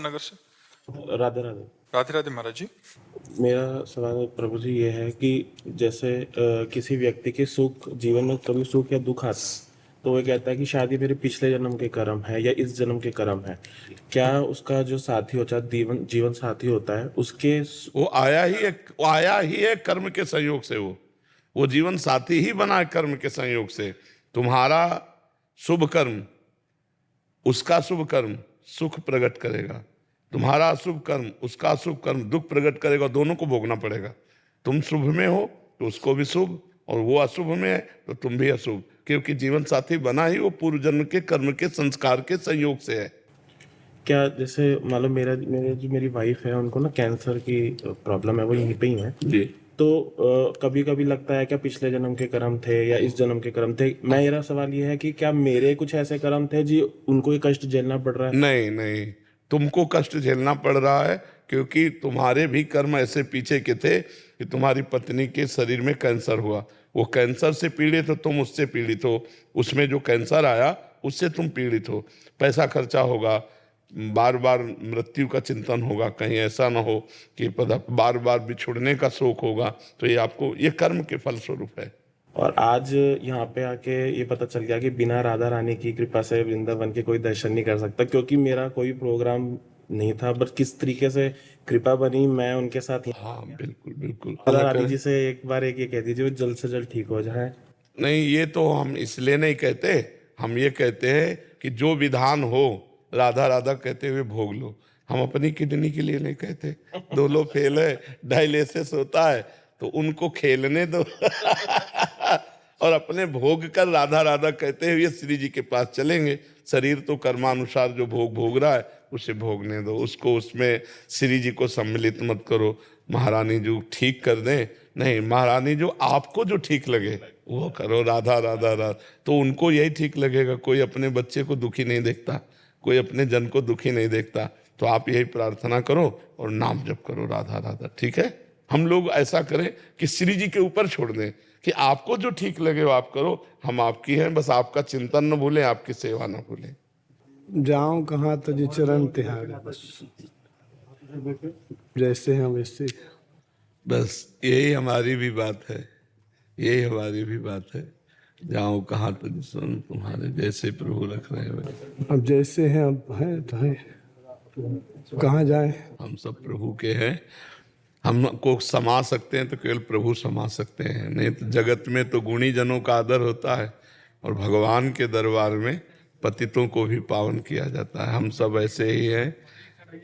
नगर से। राधे राधे। राधे राधे महाराज जी। मेरा सवाल प्रभु जी ये है कि जैसे किसी व्यक्ति के सुख जीवन में कभी सुख या दुख आता है तो वो कहता है कि शायद ये मेरे पिछले जन्म के कर्म है या इस जन्म के कर्म है। क्या उसका जो साथी होता है जीवन जीवन साथी होता है उसके वो आया ही है कर्म के संयोग से। वो जीवन साथी ही बना है कर्म के संयोग से। तुम्हारा शुभ कर्म उसका शुभ कर्म सुख प्रकट करेगा, तुम्हारा अशुभ कर्म उसका अशुभ कर्म दुख प्रकट करेगा। दोनों को भोगना पड़ेगा। तुम शुभ में हो तो उसको भी शुभ, और वो अशुभ में है तो तुम भी अशुभ, क्योंकि जीवन साथी बना ही वो पूर्व जन्म के कर्म के संस्कार के संयोग से है। क्या जैसे मालूम मेरी वाइफ है उनको ना कैंसर की प्रॉब्लम है, वो यहीं पे ही है जी। तो कभी कभी लगता है क्या पिछले जन्म के कर्म थे या इस जन्म के कर्म थे। मेरा सवाल ये है कि क्या मेरे कुछ ऐसे कर्म थे जी उनको ये कष्ट झेलना पड़ रहा है। नहीं नहीं, तुमको कष्ट झेलना पड़ रहा है क्योंकि तुम्हारे भी कर्म ऐसे पीछे के थे कि तुम्हारी पत्नी के शरीर में कैंसर हुआ। वो कैंसर से पीड़ित हो, तुम उससे पीड़ित हो। उसमें जो कैंसर आया उससे तुम पीड़ित हो। पैसा खर्चा होगा, बार बार मृत्यु का चिंतन होगा, कहीं ऐसा ना हो कि बार बार बिछुड़ने का शोक होगा। तो ये आपको ये कर्म के फलस्वरूप है। और आज यहाँ पे आके ये पता चल गया कि बिना राधा रानी की कृपा से वृंदावन के कोई दर्शन नहीं कर सकता, क्योंकि मेरा कोई प्रोग्राम नहीं था। बट किस तरीके से कृपा बनी मैं उनके साथ। हाँ बिल्कुल बिल्कुल। राधा रानी जी से एक बार एक ये कह दीजिए वो जल्द से जल्द ठीक हो जाए। नहीं, ये तो हम इसलिए नहीं कहते, हम ये कहते हैं कि जो विधान हो राधा राधा कहते हुए भोग लो। हम अपनी किडनी के लिए नहीं कहते। 2 लोग फेल है, डायलिसिस होता है तो उनको खेलने दो और अपने भोग कर राधा राधा कहते हुए श्री जी के पास चलेंगे। शरीर तो कर्मानुसार जो भोग रहा है उसे भोगने दो, उसको उसमें श्री जी को सम्मिलित मत करो। महारानी जो ठीक कर दें, नहीं, महारानी जो आपको जो ठीक लगे वो करो। राधा राधा राधा तो उनको यही ठीक लगेगा। कोई अपने बच्चे को दुखी नहीं देखता, कोई अपने जन को दुखी नहीं देखता। तो आप यही प्रार्थना करो और नाम जप करो राधा राधा। ठीक है, हम लोग ऐसा करें कि श्री जी के ऊपर छोड़ दें कि आपको जो ठीक लगे वो आप करो। हम आपकी हैं, बस आपका चिंतन न भूलें, आपकी सेवा न भूलें। जाऊं कहाँ तज चरण तिहारे, बस जैसे हैं वैसे। बस यही हमारी भी बात है, यही हमारी भी बात है। जाऊं कहाँ तज सुन तुम्हारे, जैसे प्रभु रख रहे हैं। अब जैसे हैं अब हैं तो हैं, कहाँ जाएं। हम सब प्रभु के हैं। हमको समा सकते हैं तो केवल प्रभु समा सकते हैं, नहीं तो जगत में तो गुणी जनों का आदर होता है और भगवान के दरबार में पतितों को भी पावन किया जाता है। हम सब ऐसे ही हैं,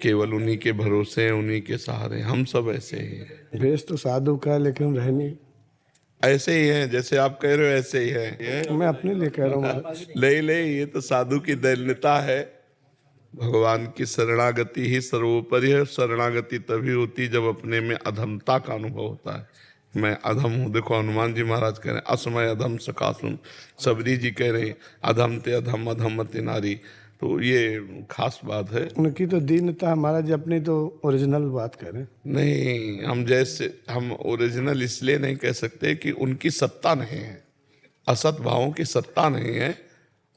केवल उन्हीं के भरोसे, उन्हीं के सहारे। हम सब ऐसे ही हैं। भेष तो साधु का है लेकिन रहनी ऐसे ही हैं, जैसे आप कह रहे हो ऐसे ही है। मैं अपने लिए कह रहा हूँ। ले ये तो साधु की दैन्यता है। भगवान की शरणागति ही सर्वोपरि है। शरणागति तभी होती जब अपने में अधमता का अनुभव होता है। मैं अधम हूँ। देखो हनुमान जी महाराज कह रहे हैं असमय अधम सकासुम, सबरी जी कह रहे हैं अधम ते अधम अधमति नारी। तो ये खास बात है। उनकी तो दीनता, हमारा जी अपनी तो ओरिजिनल बात कह रहे हैं। नहीं, हम ओरिजिनल इसलिए नहीं कह सकते कि उनकी सत्ता नहीं है, असत भावों की सत्ता नहीं है,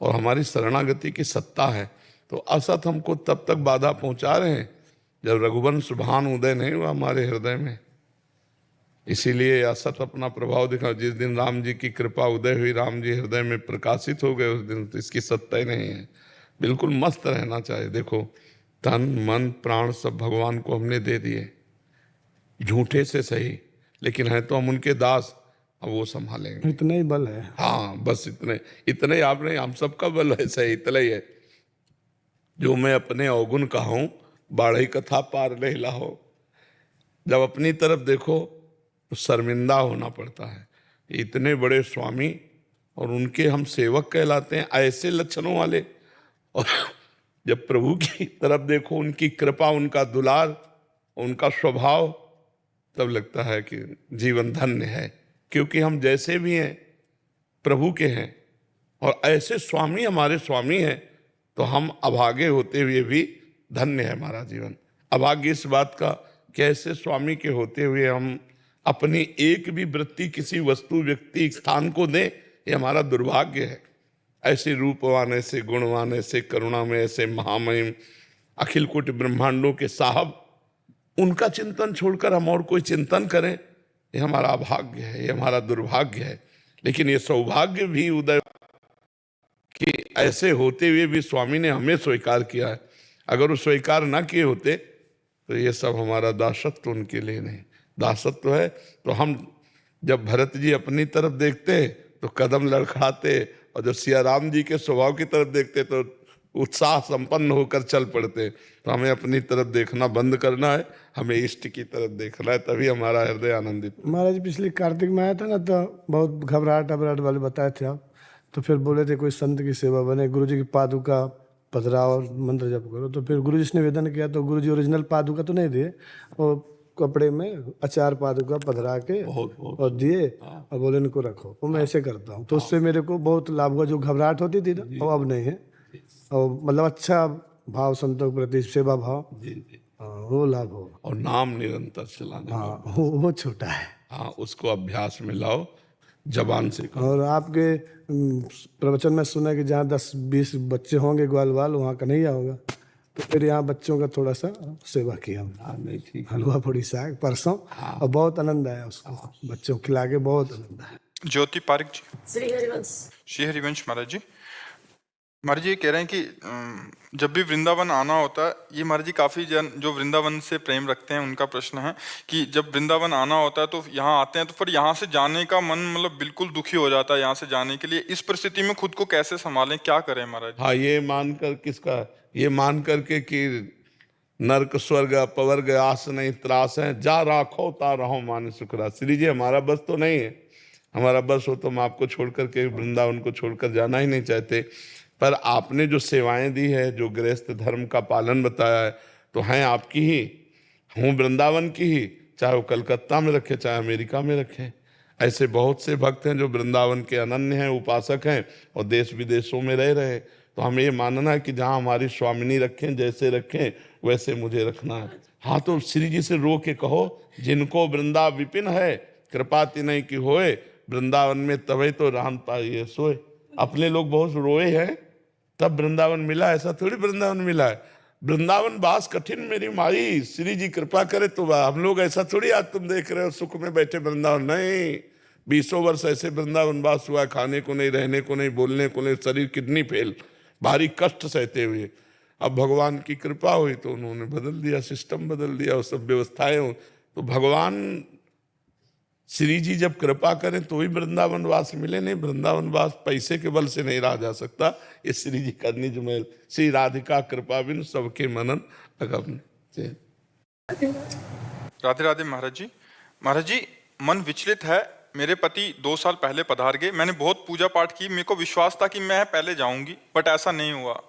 और हमारी शरणागति की सत्ता है। तो असत हमको तब तक बाधा पहुंचा रहे हैं जब रघुवंश भान उदय नहीं हुआ हमारे हृदय में। इसीलिए असत अपना प्रभाव दिखा। जिस दिन राम जी की कृपा उदय हुई, राम जी हृदय में प्रकाशित हो गए, उस दिन तो इसकी सत्ता ही नहीं है। बिल्कुल मस्त रहना चाहिए। देखो तन मन प्राण सब भगवान को हमने दे दिए, झूठे से सही, लेकिन है तो हम उनके दास। अब वो संभालेंगे। इतना ही बल है। हाँ बस इतने ही। आप नहीं, हम सबका बल ऐसा ही, इतना ही है। जो मैं अपने अवगुण कहूँ बाढ़ई कथा पार नहीं लाहो। जब अपनी तरफ देखो तो शर्मिंदा होना पड़ता है। इतने बड़े स्वामी और उनके हम सेवक कहलाते हैं, ऐसे लक्षणों वाले। और जब प्रभु की तरफ देखो, उनकी कृपा, उनका दुलार, उनका स्वभाव, तब लगता है कि जीवन धन्य है। क्योंकि हम जैसे भी हैं प्रभु के हैं, और ऐसे स्वामी हमारे स्वामी हैं, तो हम अभागे होते हुए भी धन्य है हमारा जीवन। अभाग्य इस बात का कि ऐसे स्वामी के होते हुए हम अपनी एक भी वृत्ति किसी वस्तु, व्यक्ति, स्थान को दें, ये हमारा दुर्भाग्य है। ऐसे रूपवान, ऐसे गुणवान, ऐसे करुणा में, ऐसे महामहिम, अखिल कोटि ब्रह्मांडों के साहब, उनका चिंतन छोड़कर हम और कोई चिंतन करें, ये हमारा अभाग्य है, ये हमारा दुर्भाग्य है। लेकिन ये सौभाग्य भी उदय कि ऐसे होते हुए भी स्वामी ने हमें स्वीकार किया है। अगर वो स्वीकार ना किए होते तो ये सब हमारा दासत्व उनके लिए नहीं। दासत्व है तो हम जब भरत जी अपनी तरफ देखते तो कदम लड़खड़ाते, और जब सिया राम जी के स्वभाव की तरफ देखते तो उत्साह संपन्न होकर चल पड़ते। तो हमें अपनी तरफ देखना बंद करना है, हमें इष्ट की तरफ देखना है, तभी हमारा हृदय आनंदित। महाराज पिछले कार्तिक में आया था ना, तो बहुत घबराहट वाले बताए थे आप, तो फिर बोले थे कोई संत की सेवा बने, गुरुजी की पादुका पधरा और मंत्र जप करो। तो फिर गुरुजी ने निवेदन किया, तो गुरुजी ओरिजिनल पादुका तो नहीं दिए, वो कपड़े में अचार पादुका पधरा के और दिए और बोले इनको रखो। तो मैं ऐसे करता हूँ, तो उससे मेरे को बहुत लाभ हुआ। जो घबराहट होती थी ना वो अब नहीं है, और मतलब अच्छा भाव संतों के प्रति, सेवा भाव, वो लाभ हो। और नाम निरंतर चलाना, हाँ वो छोटा है। हाँ, उसको अभ्यास में लाओ, जबान से करो। और आपके प्रवचन में सुना कि जहाँ 10-20 बच्चे होंगे ग्वाल वाल, वहाँ कन्हैया होगा। तो फिर यहाँ बच्चों का थोड़ा सा सेवा किया हमने, नहीं ठीक, हलवा पूड़ी साग परसों, और बहुत आनंद आया उसको, बच्चों को खिला के बहुत आनंद आया। ज्योति पारिक जी। श्री हरिवंश महाराज जी। महाराज जी कह रहे हैं कि जब भी वृंदावन आना होता है, ये महाराज जी काफ़ी जन जो वृंदावन से प्रेम रखते हैं उनका प्रश्न है कि जब वृंदावन आना होता है तो यहाँ आते हैं तो फिर यहाँ से जाने का मन मतलब बिल्कुल दुखी हो जाता है यहाँ से जाने के लिए। इस परिस्थिति में खुद को कैसे संभालें, क्या करें महाराज जी? हाँ, ये मानकर, किसका, ये मान करके कि नरक स्वर्ग अपवर्ग आस नहीं त्रास है, जा राखो ता रहो मान सुखरा। श्री जी हमारा बस तो नहीं है, हमारा बस हो तो हम आपको छोड़ करके वृंदावन को छोड़कर जाना ही नहीं चाहते। पर आपने जो सेवाएं दी है, जो गृहस्थ धर्म का पालन बताया है, तो हैं आपकी ही, हूँ वृंदावन की ही, चाहे वो कलकत्ता में रखे चाहे अमेरिका में रखे। ऐसे बहुत से भक्त हैं जो वृंदावन के अनन्य हैं, उपासक हैं, और देश विदेशों में रह रहे। तो हमें ये मानना है कि जहाँ हमारी स्वामिनी रखें, जैसे रखें वैसे मुझे रखना है। हाँ, तो श्री जी से रो के कहो, जिनको वृंदा विपिन है, कृपा तिनय की होए, वृंदावन में तभी तो रहन पाइए सोए। अपने लोग बहुत रोए हैं तब वृंदावन मिला, ऐसा थोड़ी वृंदावन मिला है। वृंदावन वास कठिन मेरी माई, श्री जी कृपा करे तो हम लोग ऐसा थोड़ी आज तुम देख रहे हो सुख में बैठे वृंदावन, नहीं, 20 वर्ष ऐसे वृंदावन वास हुआ, खाने को नहीं, रहने को नहीं, बोलने को नहीं, शरीर किडनी फेल, भारी कष्ट सहते हुए। अब भगवान की कृपा हुई तो उन्होंने बदल दिया, सिस्टम बदल दिया, वो सब व्यवस्थाएं हो। तो भगवान श्री जी जब कृपा करें तो ही वृंदावन वास मिले, नहीं वृंदावन वास पैसे के बल से नहीं रहा जा सकता। ये श्री जी का निज में, श्री राधिका कृपा बिन सबके मनन अगम। राधे राधे महाराज जी। महाराज जी, मन विचलित है, मेरे पति 2 साल पहले पधार गए, मैंने बहुत पूजा पाठ की, मेरे को विश्वास था कि मैं पहले जाऊंगी, बट ऐसा नहीं हुआ।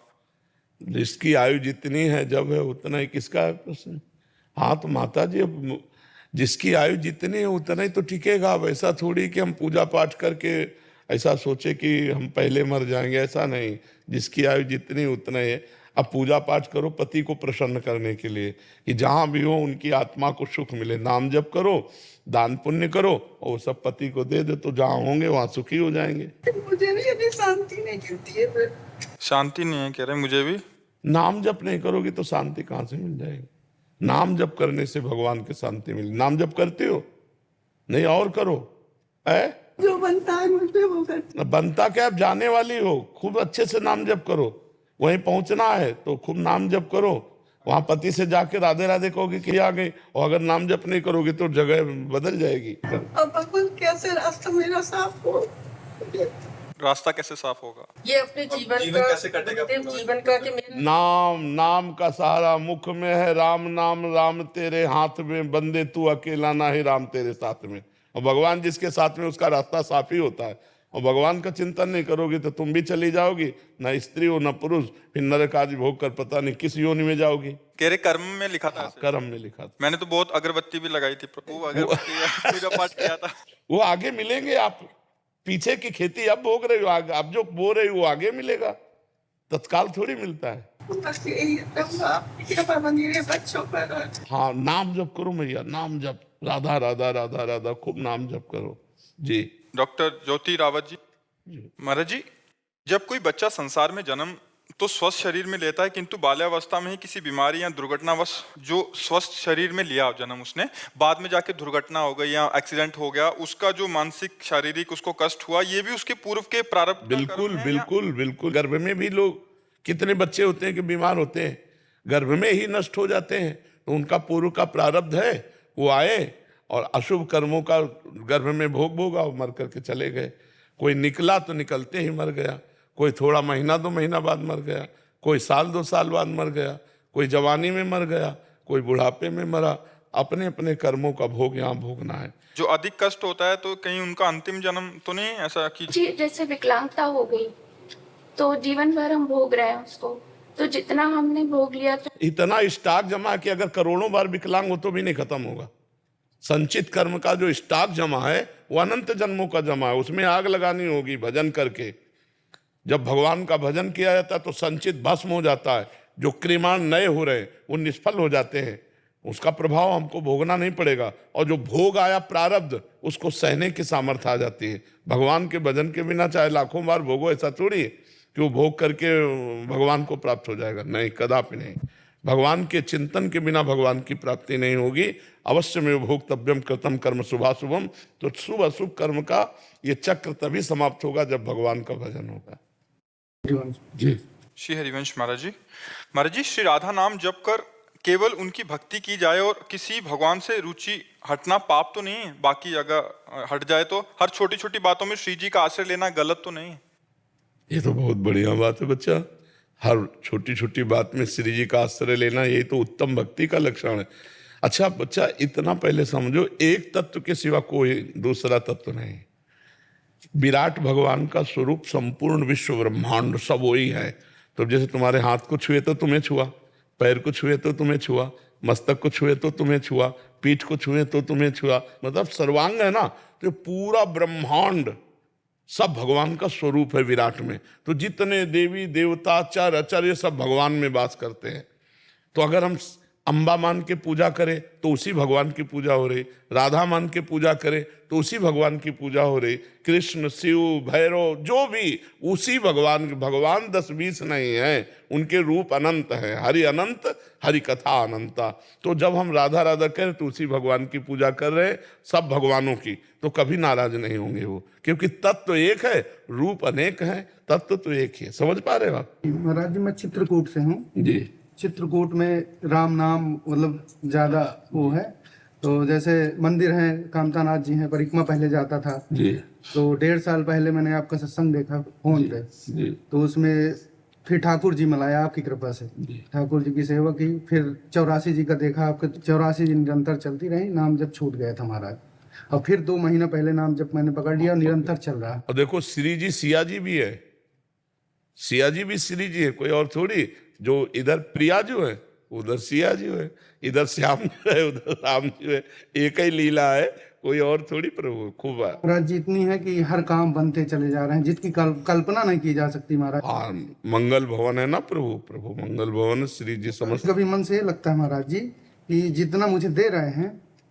जिसकी आयु जितनी है जब है उतना ही किसका है प्रश्न। हाँ, तो माता जी अब जिसकी आयु जितनी है उतना ही तो टिकेगा। अब ऐसा थोड़ी कि हम पूजा पाठ करके ऐसा सोचे कि हम पहले मर जाएंगे, ऐसा नहीं। जिसकी आयु जितनी उतना ही है। अब पूजा पाठ करो पति को प्रसन्न करने के लिए कि जहाँ भी हो उनकी आत्मा को सुख मिले, नाम जप करो, दान पुण्य करो, और सब पति को दे दो, तो जहाँ होंगे वहाँ सुखी हो जाएंगे। मुझे भी अभी शांति नहीं मिलती है। शांति नहीं है कह रहे मुझे भी। नाम जप नहीं करोगे तो शांति कहाँ से मिल जाएगी? नाम जप करने से भगवान की शांति मिली। नाम जप करते हो? नहीं, और करो। जो बनता है मुझे वो करती। बनता क्या, आप जाने वाली हो, खूब अच्छे से नाम जप करो। वहीं पहुंचना है तो खूब नाम जप करो। वहां पति से जाके राधे राधे कहोगे कि आ गई, और अगर नाम जप नहीं करोगे तो जगह बदल जाएगी। अब भगवान कैसे रास्ता मेरा साफ हो? रास्ता कैसे साफ होगा? ये अपने जीवन का कैसे कटेगा? जीवन का कि मेरे नाम का सहारा मुख में है, राम नाम, राम तेरे हाथ में, बंदे तू अकेला ना ही राम तेरे साथ में। और भगवान जिसके साथ में उसका रास्ता साफ ही होता है। और भगवान का चिंतन नहीं करोगे तो तुम भी चली जाओगी, न स्त्री हो न पुरुष, फिर नरक आदि भोग कर पता नहीं किस योनि में जाओगी। कह रहे कर्म में लिखा था। कर्म में लिखा था। मैंने तो बहुत अगरबत्ती भी लगाई थी, वो अगरबत्ती पूजा पाठ किया था। वो आगे मिलेंगे। आप पीछे की खेती अब भोग रहे हो, अब जो बो रहे हो वो आगे मिलेगा, तत्काल थोड़ी मिलता है। बच्चों पर। हाँ, नाम जप करो मैया, नाम जप, राधा राधा राधा राधा, खूब नाम जप करो जी। डॉक्टर ज्योति रावत जी। महाराज जी, जब कोई बच्चा संसार में जन्म तो स्वस्थ शरीर में लेता है, किंतु बाल्यावस्था में ही किसी बीमारी या दुर्घटनावश जो स्वस्थ शरीर में लिया जन्म उसने, बाद में जाके दुर्घटना हो गई या एक्सीडेंट हो गया, उसका जो मानसिक शारीरिक उसको कष्ट हुआ, ये भी उसके पूर्व के प्रारब्ध का कर्म बिल्कुल है बिल्कुल बिल्कुल। गर्भ में भी लोग कितने बच्चे होते हैं कि बीमार होते हैं, गर्भ में ही नष्ट हो जाते हैं, तो उनका पूर्व का प्रारब्ध है, वो आए और अशुभ कर्मों का गर्भ में भोग भोगा और मर करके चले गए। कोई निकला तो निकलते ही मर गया, कोई थोड़ा महीना 2 महीना बाद मर गया, कोई साल 2 साल बाद मर गया, कोई जवानी में मर गया, कोई बुढ़ापे में मरा। अपने अपने कर्मों का भोग यहाँ भोगना है। जो अधिक कष्ट होता है तो कहीं उनका अंतिम जन्म तो नहीं ऐसा कि जी, जैसे विकलांगता हो गई तो जीवन भर हम भोग रहे हैं उसको, तो जितना हमने भोग लिया था इतना स्टॉक जमा कि अगर करोड़ों बार विकलांग हो तो भी नहीं खत्म होगा। संचित कर्म का जो स्टॉक जमा है वो अनंत जन्मों का जमा है, उसमें आग लगानी होगी भजन करके। जब भगवान का भजन किया जाता है तो संचित भस्म हो जाता है, जो क्रियाण नए हो रहे हैं वो निष्फल हो जाते हैं, उसका प्रभाव हमको भोगना नहीं पड़ेगा। और जो भोग आया प्रारब्ध उसको सहने की सामर्थ्य आ जाती है। भगवान के भजन के बिना चाहे लाखों बार भोगो, ऐसा थोड़ी है कि वो भोग करके भगवान को प्राप्त हो जाएगा, नहीं, कदापि नहीं। भगवान के चिंतन के बिना भगवान की प्राप्ति नहीं होगी। अवश्य में भोक्तव्यम कृतम कर्म शुभाशुभम, तो शुभ अशुभ कर्म का ये चक्र तभी समाप्त होगा जब भगवान का भजन होगा। जी श्री हरिवंश महाराज जी, श्री राधा नाम जप कर केवल उनकी भक्ति की जाए और किसी भगवान से रुचि हटना पाप तो नहीं है? बाकी अगर हट जाए तो हर छोटी छोटी बातों में श्री जी का आश्रय लेना गलत तो नहीं है? ये तो बहुत बढ़िया बात है बच्चा। हर छोटी छोटी बात में श्री जी का आश्रय लेना, ये तो उत्तम भक्ति का लक्षण है। अच्छा बच्चा, इतना पहले समझो, एक तत्व के सिवा कोई दूसरा तत्व नहीं। विराट भगवान का स्वरूप संपूर्ण विश्व ब्रह्मांड सब वही है। तो जैसे तुम्हारे हाथ को छुए तो तुम्हें छुआ, पैर को छुए तो तुम्हें छुआ, मस्तक को छुए तो तुम्हें छुआ, पीठ को छुए तो तुम्हें छुआ, मतलब सर्वांग है ना। तो पूरा ब्रह्मांड सब भगवान का स्वरूप है विराट में। तो जितने देवी देवता चर अचर ये सब भगवान में वास करते हैं। तो अगर हम अंबा मान के पूजा करें तो उसी भगवान की पूजा हो रही, राधा मान के पूजा करें तो उसी भगवान की पूजा हो रही, कृष्ण शिव भैरव जो भी उसी भगवान। भगवान 10-20 नहीं है, उनके रूप अनंत है। हरि अनंत, हरि कथा अनंता। तो जब हम राधा राधा करें तो उसी भगवान की पूजा कर रहे हैं, सब भगवानों की, तो कभी नाराज नहीं होंगे वो, क्योंकि तत्व एक है, रूप अनेक है, तत्व तो एक ही है। समझ पा रहे हो आप? महाराज जी, मैं चित्रकूट से हूँ जी। चित्रकूट में राम नाम मतलब ज्यादा वो है। तो जैसे मंदिर है, कामतानाथ जी हैं, परिक्रमा पहले जाता था जी। तो 1.5 साल पहले मैंने आपका सत्संग देखा फोन पे। जी। तो उसमें फिर ठाकुर जी मिलाया आपकी कृपा से, ठाकुर जी की सेवा की। फिर 84 जी का देखा, आपके 84 जी निरंतर चलती रही। नाम जब छूट गया था महाराज, और फिर 2 महीना पहले नाम जब मैंने पकड़ लिया और निरंतर चल रहा है। और देखो श्री जी सिया जी भी है, सिया जी भी श्री जी है, कोई और थोड़ी। जो इधर प्रिया जो है उधर सिया जी है, इधर श्याम जो है उधर राम जी है, एक ही लीला है, कोई और थोड़ी प्रभु। खूब है महाराज जी, इतनी है कि हर काम बनते चले जा रहे हैं जिसकी कल्पना नहीं की जा सकती महाराज। हाँ, मंगल भवन है ना प्रभु, प्रभु मंगल भवन श्री जी समझ। कभी मन से ये लगता है महाराज जी कि जितना मुझे दे रहे हैं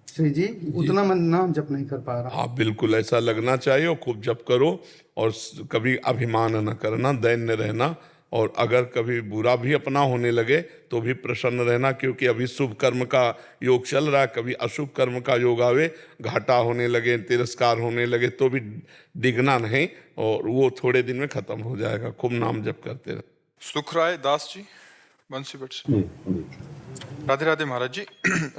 श्री जी, उतना मैं नाम जप नहीं कर पा रहा। हाँ बिल्कुल ऐसा लगना चाहिए, और खूब जप करो, और कभी अभिमान न करना, दैन्य रहना। और अगर कभी बुरा भी अपना होने लगे तो भी प्रसन्न रहना, क्योंकि अभी शुभ कर्म का योग चल रहा है। कभी अशुभ कर्म का योग आवे, घाटा होने लगे, तिरस्कार होने लगे, तो भी डिगना नहीं, और वो थोड़े दिन में खत्म हो जाएगा। खूब नाम जप करते रहे। सुखराय दास जी बंसी भट्ट से। राधे राधे महाराज जी।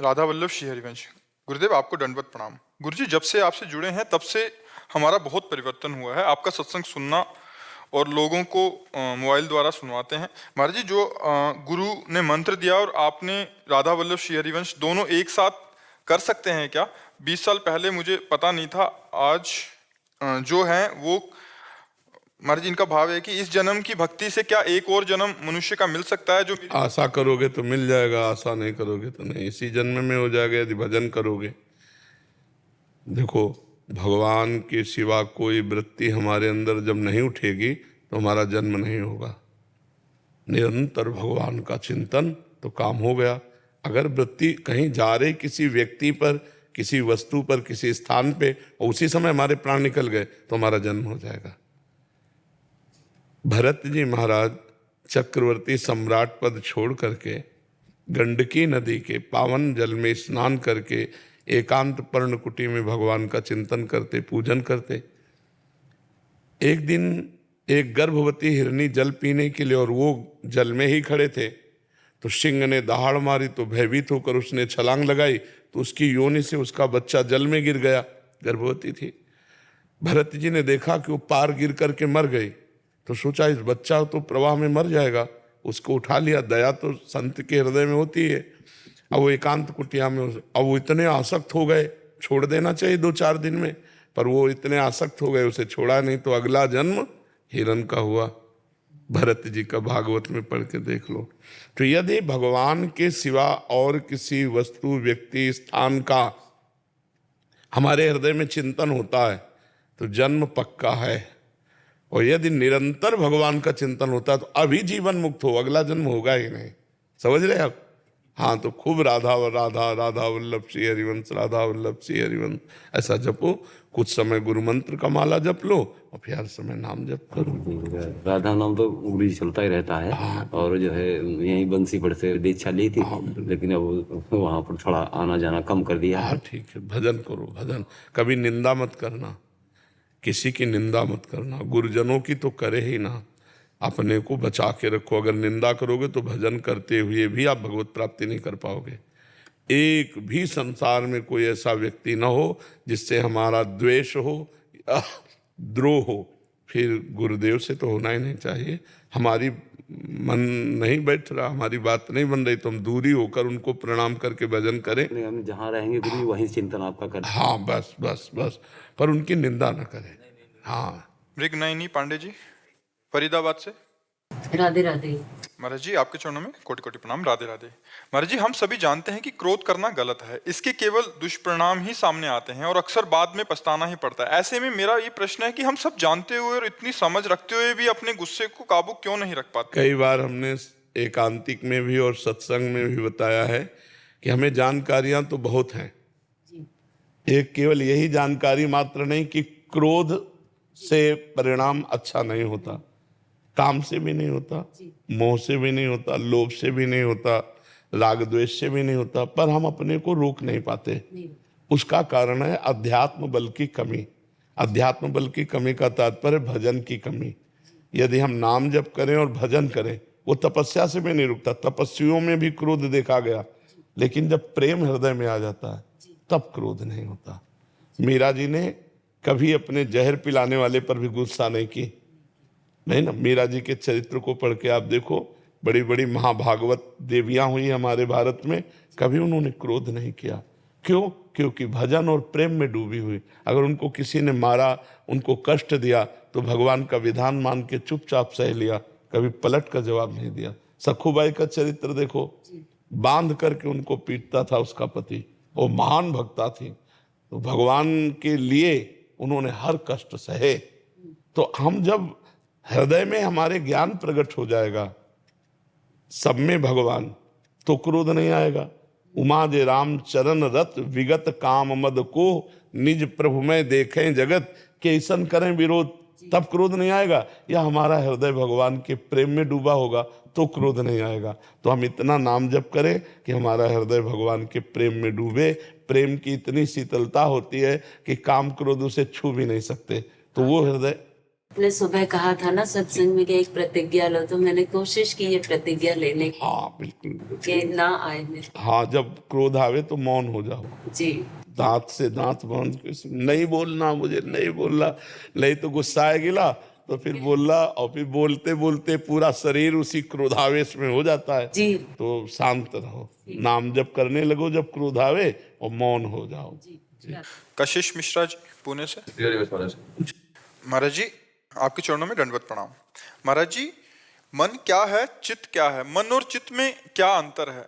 राधा वल्लभ श्री हरिवंश। गुरुदेव आपको दंडवत प्रणाम। गुरुजी, जब से आपसे जुड़े हैं तब से हमारा बहुत परिवर्तन हुआ है। आपका सत्संग सुनना और लोगों को मोबाइल द्वारा सुनवाते हैं। महाराज जी, जो गुरु ने मंत्र दिया और आपने राधा वल्लभ श्री हरिवंश दोनों एक साथ कर सकते हैं क्या? 20 साल पहले मुझे पता नहीं था। आज जो है वो महाराज जी, इनका भाव है कि इस जन्म की भक्ति से क्या एक और जन्म मनुष्य का मिल सकता है? जो आशा करोगे तो मिल जाएगा, आशा नहीं करोगे तो नहीं। इसी जन्म में हो जाएगा यदि भजन करोगे। देखो, भगवान के सिवा कोई वृत्ति हमारे अंदर जब नहीं उठेगी तो हमारा जन्म नहीं होगा। निरंतर भगवान का चिंतन तो काम हो गया। अगर वृत्ति कहीं जा रही किसी व्यक्ति पर, किसी वस्तु पर, किसी स्थान पे, और उसी समय हमारे प्राण निकल गए तो हमारा जन्म हो जाएगा। भरत जी महाराज चक्रवर्ती सम्राट पद छोड़ करके गंडकी नदी के पावन जल में स्नान करके एकांत पर्णकुटी में भगवान का चिंतन करते, पूजन करते। एक दिन एक गर्भवती हिरनी जल पीने के लिए, और वो जल में ही खड़े थे, तो सिंह ने दहाड़ मारी, तो भयभीत होकर उसने छलांग लगाई, तो उसकी योनि से उसका बच्चा जल में गिर गया। गर्भवती थी। भरत जी ने देखा कि वो पार गिर करके मर गई, तो सोचा इस बच्चा तो प्रवाह में मर जाएगा, उसको उठा लिया। दया तो संत के हृदय में होती है। अब वो एकांत कुटिया में, अब वो इतने आसक्त हो गए, छोड़ देना चाहिए 2-4 दिन में, पर वो इतने आसक्त हो गए, उसे छोड़ा नहीं, तो अगला जन्म हिरण का हुआ। भरत जी का भागवत में पढ़ के देख लो। तो यदि भगवान के सिवा और किसी वस्तु, व्यक्ति, स्थान का हमारे हृदय में चिंतन होता है तो जन्म पक्का है, और यदि निरंतर भगवान का चिंतन होता है तो अभी जीवन मुक्त हो, अगला जन्म होगा ही नहीं। समझ रहे आप? हाँ, तो खूब राधा राधा राधा वल्लभ श्री हरिवंश, राधा वल्लभ श्री हरिवंश ऐसा जपो। कुछ समय गुरु मंत्र का माला जप लो और फिर हर समय नाम जप करो। राधा नाम तो उड़ी चलता ही रहता है। और जो है यही बंसीपड़ से दीक्षा ली थी, लेकिन अब वहाँ पर थोड़ा आना जाना कम कर दिया। हाँ ठीक है, भजन करो, भजन। कभी निंदा मत करना, किसी की निंदा मत करना, गुरुजनों की तो करे ही ना, अपने को बचा के रखो। अगर निंदा करोगे तो भजन करते हुए भी आप भगवत प्राप्ति नहीं कर पाओगे। एक भी संसार में कोई ऐसा व्यक्ति ना हो जिससे हमारा द्वेष हो या द्रोह हो, फिर गुरुदेव से तो होना ही नहीं चाहिए। हमारी मन नहीं बैठ रहा, हमारी बात नहीं बन रही, तो हम दूरी होकर उनको प्रणाम करके भजन करें। हम जहाँ रहेंगे गुरु वहीं चिंतन आपका करें। हाँ बस बस बस, पर उनकी निंदा न करें। हाँ। मृगनयनी पांडे जी फरीदाबाद से। राधे राधे। महाराज जी आपके चरणों में कोटि कोटि प्रणाम। राधे राधे। महाराज जी, हम सभी जानते हैं कि क्रोध करना गलत है, इसके केवल दुष्परिणाम ही सामने आते हैं और अक्सर बाद में पछताना ही पड़ता है। ऐसे में मेरा ये प्रश्न है कि हम सब जानते हुए और इतनी समझ रखते हुए भी अपने गुस्से को काबू क्यों नहीं रख पाते? कई बार हमने एकांतिक में भी और सत्संग में भी बताया है कि हमें जानकारियां तो बहुत हैं, एक केवल यही जानकारी मात्र नहीं कि क्रोध से परिणाम अच्छा नहीं होता, काम से भी नहीं होता, मोह से भी नहीं होता, लोभ से भी नहीं होता, राग द्वेष से भी नहीं होता, पर हम अपने को रोक नहीं पाते। उसका कारण है अध्यात्म बल की कमी। अध्यात्म बल की कमी का तात्पर्य भजन की कमी। यदि हम नाम जप करें और भजन करें, वो तपस्या से भी नहीं रुकता। तपस्वियों में भी क्रोध देखा गया, लेकिन जब प्रेम हृदय में आ जाता है तब क्रोध नहीं होता। मीरा जी ने कभी अपने जहर पिलाने वाले पर भी गुस्सा नहीं की, नहीं ना। मीरा जी के चरित्र को पढ़ के आप देखो, बड़ी बड़ी महाभागवत देवियां हुई हमारे भारत में, कभी उन्होंने क्रोध नहीं किया। क्यों? क्योंकि भजन और प्रेम में डूबी हुई। अगर उनको किसी ने मारा, उनको कष्ट दिया, तो भगवान का विधान मान के चुपचाप सह लिया, कभी पलट का जवाब नहीं दिया। सखुबाई का चरित्र देखो, बांध करके उनको पीटता था उसका पति, वो महान भक्ता थी, तो भगवान के लिए उन्होंने हर कष्ट सहे। तो हम जब हृदय में हमारे ज्ञान प्रकट हो जाएगा, सब में भगवान, तो क्रोध नहीं आएगा। उमा जे राम चरण रत विगत काम मद को निज प्रभु में देखें जगत के ईसन करें विरोध, तब क्रोध नहीं आएगा। या हमारा हृदय भगवान के प्रेम में डूबा होगा तो क्रोध नहीं आएगा। तो हम इतना नाम जप करें कि हमारा हृदय भगवान के प्रेम में डूबे। प्रेम की इतनी शीतलता होती है कि काम क्रोध उसे छू भी नहीं सकते। तो वो हृदय, आपने सुबह कहा था ना सत्संग में कि एक प्रतिज्ञा लो, तो मैंने कोशिश की ये प्रतिज्ञा लेने की। हाँ बिल्कुल, कि ना आए मेरे। हाँ, जब क्रोध आवे तो मौन हो जाओ, जी। दांत से दांत बांध के नहीं बोलना, मुझे नहीं बोलना, नहीं तो गुस्सा आएगा तो फिर बोलना, और फिर बोलते बोलते पूरा शरीर उसी क्रोधावेश में हो जाता है। जी। तो शांत रहो, नाम जप करने लगो जब क्रोध आवे, और मौन हो जाओ। कशिश मिश्रा जी पुणे से। महाराज जी आपके चरणों में दंडवत प्रणाम। महाराज जी, मन क्या है, चित्त क्या है? मन और चित्त में क्या अंतर है?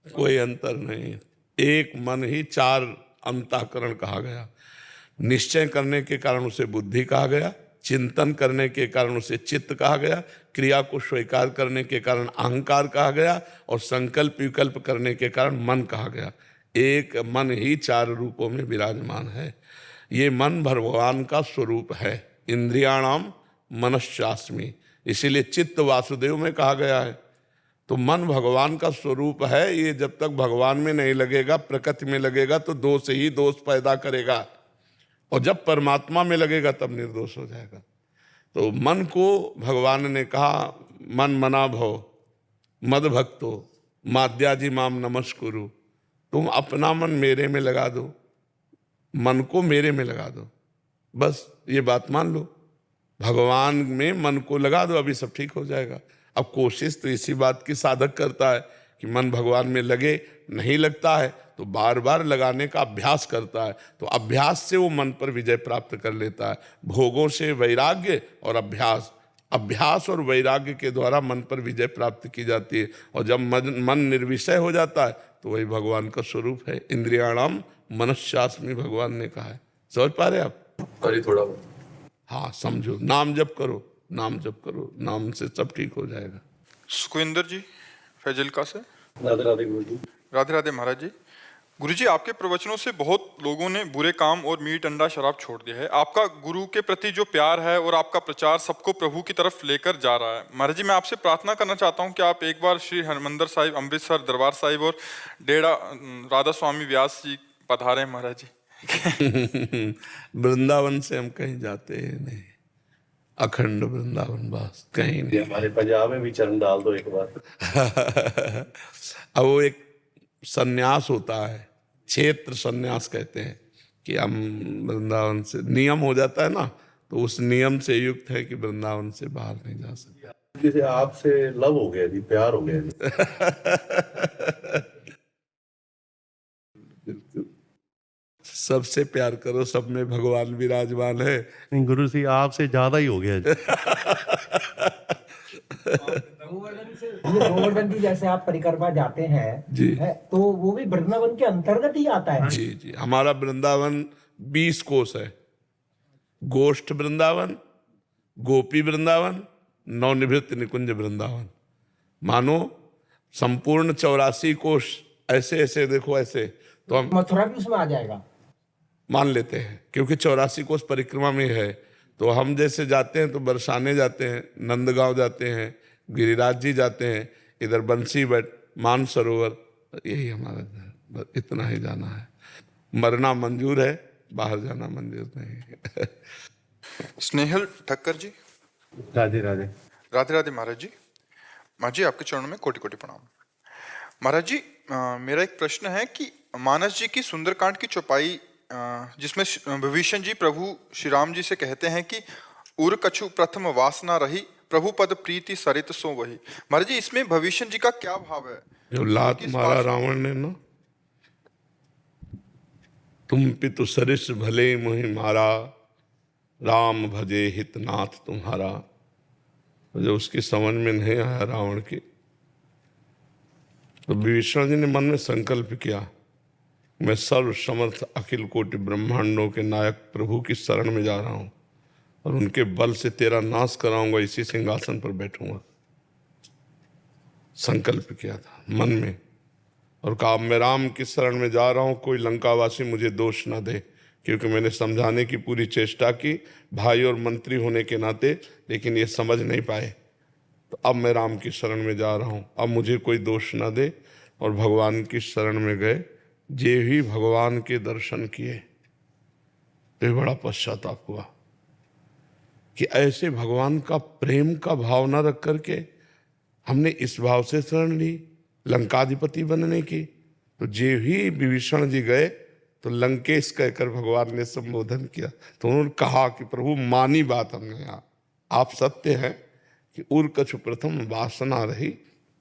कोई अंतर नहीं, एक मन ही 4 अंतःकरण कहा गया। निश्चय करने के कारण उसे बुद्धि कहा गया, चिंतन करने के कारण उसे चित्त कहा गया, क्रिया को स्वीकार करने के कारण अहंकार कहा गया, और संकल्प विकल्प करने के कारण मन कहा गया। एक मन ही 4 रूपों में विराजमान है। ये मन भगवान का स्वरूप है। इंद्रियाणाम मनश्चास्मि, इसीलिए चित्त वासुदेव में कहा गया है। तो मन भगवान का स्वरूप है। ये जब तक भगवान में नहीं लगेगा, प्रकृति में लगेगा तो दोष ही दोष पैदा करेगा, और जब परमात्मा में लगेगा तब निर्दोष हो जाएगा। तो मन को भगवान ने कहा मन मना भव मद भक्तो माद्याजी माम नमस्कुरु। तुम अपना मन मेरे में लगा दो, मन को मेरे में लगा दो, बस ये बात मान लो, भगवान में मन को लगा दो, अभी सब ठीक हो जाएगा। अब कोशिश तो इसी बात की साधक करता है कि मन भगवान में लगे, नहीं लगता है तो बार बार लगाने का अभ्यास करता है। तो अभ्यास से वो मन पर विजय प्राप्त कर लेता है। भोगों से वैराग्य और अभ्यास, अभ्यास और वैराग्य के द्वारा मन पर विजय प्राप्त की जाती है। और जब मन निर्विषय हो जाता है तो वही भगवान का स्वरूप है। इंद्रियाणाम मनश्चास्मि भगवान ने कहा है। समझ पा रहे आप? अरे थोड़ा हाँ, समझो, नाम जप करो, नाम जप करो, नाम से सब ठीक हो जाएगा। सुखविंदर जी फैजलका से। राधे राधे गुरु जी। राधे राधे महाराज जी। गुरुजी, आपके प्रवचनों से बहुत लोगों ने बुरे काम और मीट अंडा शराब छोड़ दिया है। आपका गुरु के प्रति जो प्यार है और आपका प्रचार सबको प्रभु की तरफ लेकर जा रहा है। महाराज जी, मैं आपसे प्रार्थना करना चाहता हूं कि आप एक बार श्री हरमंदिर साहिब, अमृतसर दरबार साहिब और डेरा राधा स्वामी व्यास जी पधारे महाराज जी। वृंदावन से हम कहीं जाते नहीं, अखंड वृंदावन बस, कहीं नहीं। हमारे पंजाब में भी चरण डाल दो एक बार। अब वो एक सन्यास होता है, क्षेत्र सन्यास कहते हैं, कि हम वृंदावन से, नियम हो जाता है ना, तो उस नियम से युक्त है कि वृंदावन से बाहर नहीं जा सकते। जैसे आपसे लव हो गया जी, प्यार हो गया जी। बिल्कुल, सबसे प्यार करो, सब में भगवान विराजमान है। नहीं गुरु जी, आपसे ज्यादा ही हो गया जी। गोवर्धन की जैसे आप परिक्रमा जाते हैं जी, तो वो भी वृंदावन के अंतर्गत ही आता है। जी जी, हमारा वृंदावन 20 कोस है। गोष्ठ वृंदावन, गोपी वृंदावन, नवनिवृत्त निकुंज वृंदावन। मानो संपूर्ण 84 कोष ऐसे ऐसे, देखो ऐसे, तो हम मथुरा भी उसमें आ जाएगा मान लेते हैं, क्योंकि 84 कोष परिक्रमा में है। तो हम जैसे जाते हैं तो बरसाने जाते हैं, नंदगांव जाते हैं, गिरिराज जी जाते हैं, इधर बंसी बट, मानसरोवर, यही हमारा, इतना ही जाना है। मरना मंजूर है, बाहर जाना मंजूर नहीं। स्नेहल ठक्कर जी। राधे राधे। राधे राधे महाराज जी। महाराज जी, आपके चरणों में कोटि कोटि प्रणाम। महाराज जी, मेरा एक प्रश्न है कि मानस जी की सुंदरकांड की चौपाई, जिसमें विभीषण जी प्रभु श्री राम जी से कहते हैं कि उर कछु प्रथम वासना रही, प्रभु पद प्रीति सरित सो वही। महाराज जी, इसमें भविष्य जी का क्या भाव है? जो लात मारा रावण ने ना, तुम पितु सरिस भले मोहि मारा, राम भजे हितनाथ तुम्हारा। जब उसकी समझ में नहीं आया रावण की, तो विभीषण जी ने मन में संकल्प किया, मैं सर्व समर्थ अखिल कोटि ब्रह्मांडों के नायक प्रभु की शरण में जा रहा हूं और उनके बल से तेरा नाश कराऊंगा, इसी सिंहासन पर बैठूंगा। संकल्प किया था मन में, और कहा मैं राम की शरण में जा रहा हूं, कोई लंकावासी मुझे दोष ना दे, क्योंकि मैंने समझाने की पूरी चेष्टा की भाई और मंत्री होने के नाते, लेकिन ये समझ नहीं पाए। तो अब मैं राम की शरण में जा रहा हूं, अब मुझे कोई दोष ना दे। और भगवान की शरण में गए। जे ही भगवान के दर्शन किए तो बड़ा पश्चाताप हुआ कि ऐसे भगवान का प्रेम का भाव न रख करके हमने इस भाव से शरण ली लंकाधिपति बनने की। तो जे ही विभीषण जी गए तो लंकेश कहकर भगवान ने संबोधन किया। तो उन्होंने कहा कि प्रभु, मानी बात हमने यहाँ, आप सत्य हैं कि उर कछु प्रथम वासना रही,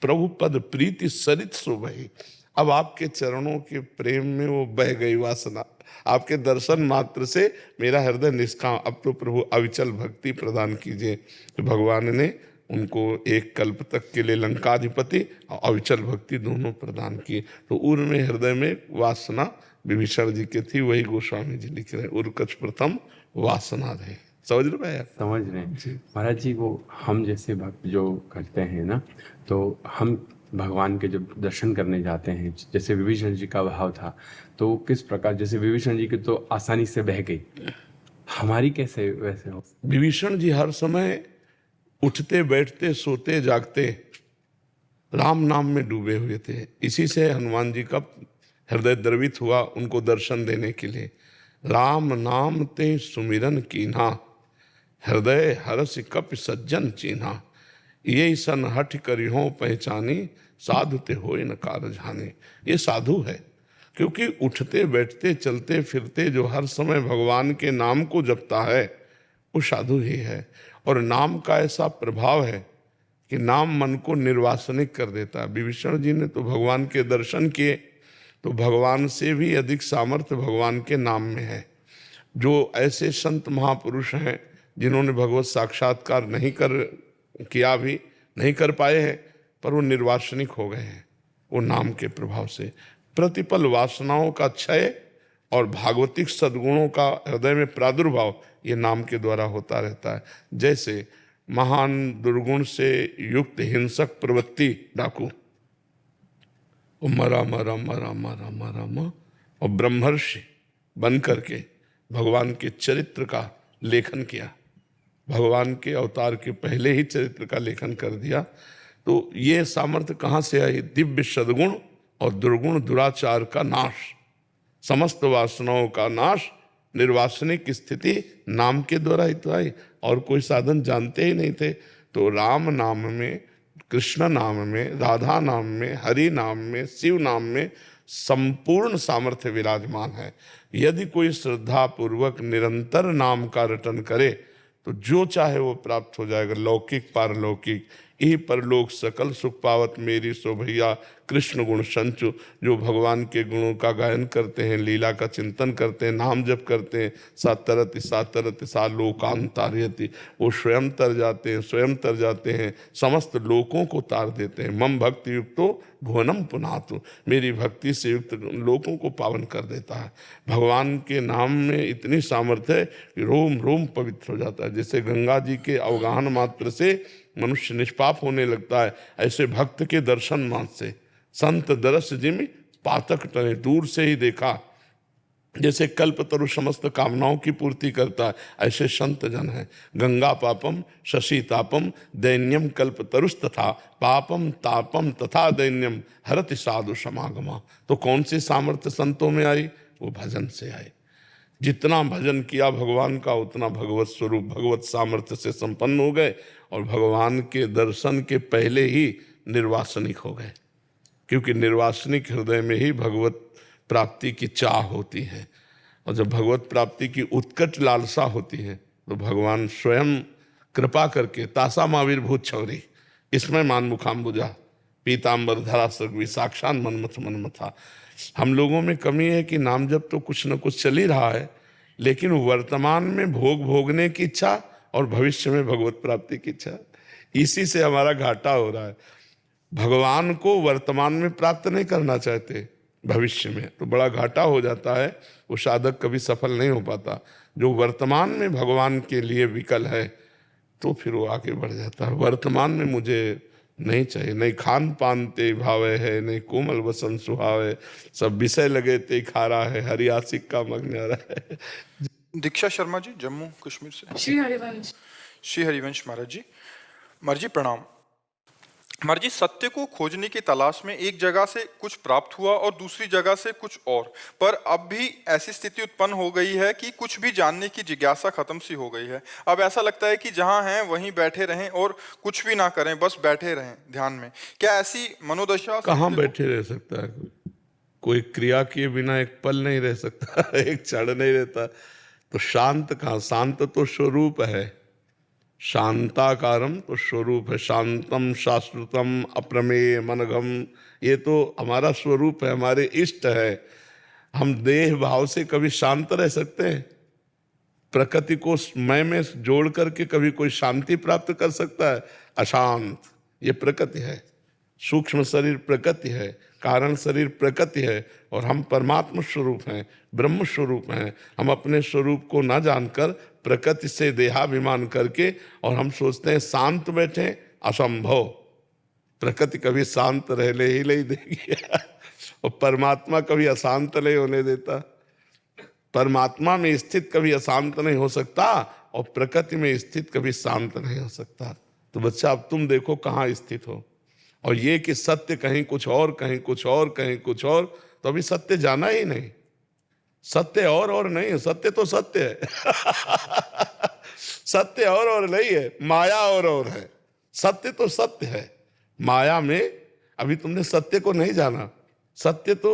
प्रभु पद प्रीति सरित सो बही। अब आपके चरणों के प्रेम में वो बह गई वासना, आपके दर्शन मात्र से मेरा हृदय निष्काम। अब तो प्रभु अविचल भक्ति प्रदान कीजिए। तो भगवान ने उनको एक कल्प तक के लिए लंकाधिपति और अविचल भक्ति दोनों प्रदान किए। तो उर में हृदय में वासना विभीषण जी की थी, वही गोस्वामी जी लिख रहे हैं, उर कछ प्रथम वासना रहे। समझ रहे हैं? समझ रहे हैं महाराज जी। वो हम जैसे भक्त जो करते हैं ना, तो हम भगवान के जब दर्शन करने जाते हैं, जैसे विभीषण जी का भाव था, तो किस प्रकार, जैसे विभीषण जी की तो आसानी से बह गई, हमारी कैसे वैसे हो? विभीषण जी हर समय उठते बैठते सोते जागते राम नाम में डूबे हुए थे। इसी से हनुमान जी का हृदय द्रवित हुआ उनको दर्शन देने के लिए। राम नाम ते सुमिरन कीन्हा, हृदय हरस कपि सज्जन चीन्हा, ये सन हठ करिहो पहचानी, साधु ते होए न कारजानी। ये साधु है, क्योंकि उठते बैठते चलते फिरते जो हर समय भगवान के नाम को जपता है वो साधु ही है। और नाम का ऐसा प्रभाव है कि नाम मन को निर्वासनिक कर देता है। विभीषण जी ने तो भगवान के दर्शन किए, तो भगवान से भी अधिक सामर्थ्य भगवान के नाम में है। जो ऐसे संत महापुरुष हैं जिन्होंने भगवत साक्षात्कार नहीं कर पाए हैं, पर वो निर्वासनिक हो गए हैं वो नाम के प्रभाव से। प्रतिपल वासनाओं का क्षय और भागवतिक सद्गुणों का हृदय में प्रादुर्भाव ये नाम के द्वारा होता रहता है। जैसे महान दुर्गुण से युक्त हिंसक प्रवृत्ति डाकू, वो मरा मरा मरा मरा मरा मरा, और ब्रह्मर्षि बन करके भगवान के चरित्र का लेखन किया, भगवान के अवतार के पहले ही चरित्र का लेखन कर दिया। तो ये सामर्थ्य कहाँ से आई? दिव्य सद्गुण और दुर्गुण दुराचार का नाश, समस्त वासनाओं का नाश, निर्वासनिक स्थिति नाम के द्वारा ही तो आई, और कोई साधन जानते ही नहीं थे। तो राम नाम में, कृष्ण नाम में, राधा नाम में, हरि नाम में, शिव नाम में संपूर्ण सामर्थ्य विराजमान है। यदि कोई श्रद्धा पूर्वक निरंतर नाम का रटन करे तो जो चाहे वो प्राप्त हो जाएगा, लौकिक पारलौकिक। यही परलोक सकल सुख पावत मेरी सो भैया, कृष्ण गुण संचु। जो भगवान के गुणों का गायन करते हैं, लीला का चिंतन करते हैं, नाम जप करते हैं, सातरति सा लोकांतार्यति, वो स्वयं तर जाते हैं, समस्त लोकों को तार देते हैं। मम भक्ति युक्तो भुवनम पुनातु, मेरी भक्ति से युक्त लोकों को पावन कर देता है। भगवान के नाम में इतनी सामर्थ्य है कि रोम रोम पवित्र हो जाता है। जैसे गंगा जी के अवगाहन मात्र से मनुष्य निष्पाप होने लगता है, ऐसे भक्त के दर्शन मात्र से संत दरस जिमि पातक टने, दूर से ही देखा जैसे कल्पतरु समस्त कामनाओं की पूर्ति करता है, ऐसे संत जन हैं। गंगा पापम शशि तापम दैन्यम कल्पतरुस तथा पापम तापम तथा दैन्यम हरति साधु समागमा। तो कौन सी सामर्थ्य संतों में आई? वो भजन से आई। जितना भजन किया भगवान का, उतना भगवत स्वरूप भगवत सामर्थ्य से संपन्न हो गए, और भगवान के दर्शन के पहले ही निर्वासनिक हो गए। क्योंकि निर्वासनिक हृदय में ही भगवत प्राप्ति की चाह होती है, और जब भगवत प्राप्ति की उत्कट लालसा होती है तो भगवान स्वयं कृपा करके तासा माविर्भूत छौरी, इसमें मान मुखाम्बुजा पीताम्बर धरा सगवी, साक्षात मनमथ मनमथा। हम लोगों में कमी है कि नाम जब तो कुछ न कुछ चल ही रहा है, लेकिन वर्तमान में भोगने की इच्छा और भविष्य में भगवत प्राप्ति की इच्छा, इसी से हमारा घाटा हो रहा है। भगवान को वर्तमान में प्राप्त नहीं करना चाहते, भविष्य में तो बड़ा घाटा हो जाता है, वो साधक कभी सफल नहीं हो पाता। जो वर्तमान में भगवान के लिए विकल है तो फिर वो आगे बढ़ जाता है। वर्तमान में मुझे नहीं चाहिए, नहीं खान पान ते भावे है, नहीं कोमल वसन सुहावे, सब विषय लगे ते खारा है, हरि आशिक का मग्न है। दीक्षा शर्मा जी जम्मू कश्मीर से। श्री हरिवंश महाराज जी प्रणाम। महाराज जी, सत्य को खोजने की तलाश में एक जगह से कुछ प्राप्त हुआ और दूसरी जगह से कुछ और, पर अब भी ऐसी स्थिति उत्पन्न हो गई है कि कुछ भी जानने की जिज्ञासा खत्म सी हो गई है। अब ऐसा लगता है कि जहां हैं वहीं बैठे रहें और कुछ भी ना करें, बस बैठे रहें ध्यान में। क्या ऐसी मनोदशा? कहाँ बैठे रह सकता है कोई? क्रिया किए बिना एक पल नहीं रह सकता, एक क्षण नहीं रहता। तो शांत कहाँ? शांत तो स्वरूप है, शांताकारम तो स्वरूप है। शांतम शाश्वतम अप्रमेय मनघम, ये तो हमारा स्वरूप है, हमारे इष्ट है। हम देह भाव से कभी शांत रह सकते हैं? प्रकृति को मैं में जोड़ करके कभी कोई शांति प्राप्त कर सकता है? अशांत, ये प्रकृति है। सूक्ष्म शरीर प्रकृति है, कारण शरीर प्रकृति है, और हम परमात्मा स्वरूप हैं, ब्रह्म स्वरूप हैं। हम अपने स्वरूप को ना जानकर प्रकृति से देहाभिमान करके और हम सोचते हैं शांत बैठे, असंभव। प्रकृति कभी शांत रहने ही नहीं देगी और परमात्मा कभी अशांत नहीं होने देता। परमात्मा में स्थित कभी अशांत नहीं हो सकता और प्रकृति में स्थित कभी शांत नहीं हो सकता। तो बच्चा अब तुम देखो कहाँ स्थित हो। और ये कि सत्य कहीं कुछ और, कहीं कुछ और, कहीं कुछ और, तो अभी सत्य जाना ही नहीं। सत्य और नहीं है, सत्य तो सत्य है। सत्य और नहीं है, माया और है। सत्य तो सत्य है, माया में अभी तुमने सत्य को नहीं जाना। सत्य तो